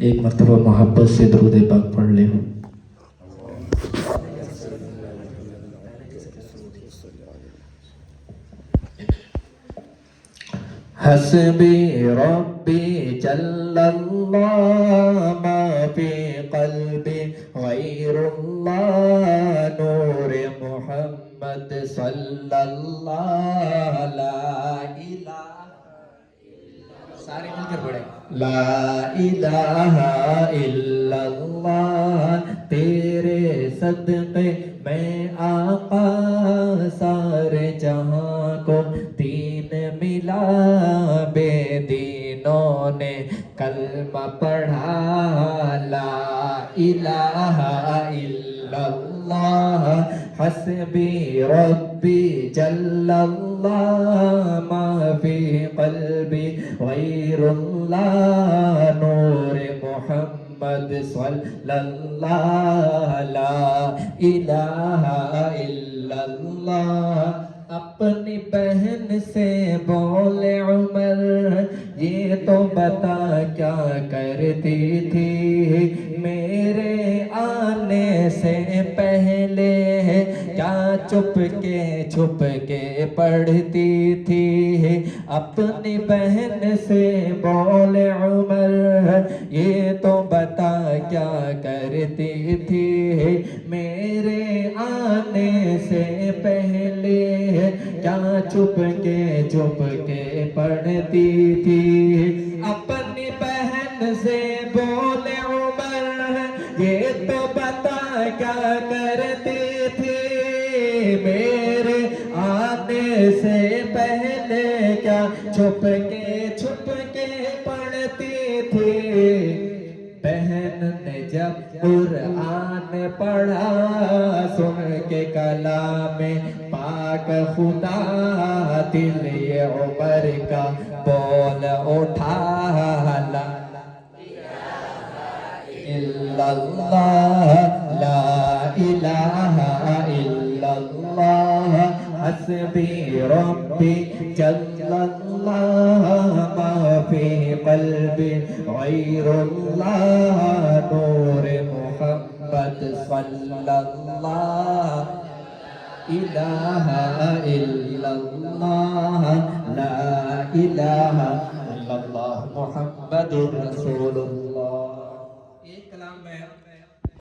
एक मरतबा मोहब्बत से दरूद पाक पढ़ ले। हस्बी रब्बी जल्लल्लाह मा फी क़ल्बी गैरुल्लाह नूरे मुहम्मद सल्लल्लाह ला इलाहा सारे मिलकर पढ़े ला इलाहा इल्लल्लाह तेरे सदक़े मैं आका सारे जहां को दीन मिला बेदीनों ने कलमा पढ़ा ला इलाहा इल्लल्लाह हस्बी रब्बी जल्लल्लाह मा फी क़ल्बी गैरुल्लाह नूरे मुहम्मद सल्लल्लाह ला इलाहा इल्लल्लाह। अपनी बहन से बोले उमर ये तो बता क्या करती थी मेरे आने से पहले क्या छुप के पढ़ती थी। अपनी बहन से बोले उमर ये तो बता क्या करती थी मेरे आने से पहले क्या छुप के पढ़ती थी। अपनी बहन से बोले उमर ये तो बता क्या करती थी मेरे आने से पहले क्या छुप के पढ़ती थी। बहन ने जब कुरान पढ़ा सुन के कलाम पाक खुदा दिल ये उमर का बोल उठा ला इल्लल्लाह ला इलाहा इल्लल्लाह हस्बी रब्बी जल्लल्लाह मा फी क़ल्बी गैरुल्लाह नूरे मुहम्मद सल्लल्लाह इलाहा इल्लल्लाह ला इलाहा इल्लल्लाह मुहम्मदुर रसूलुल्लाह।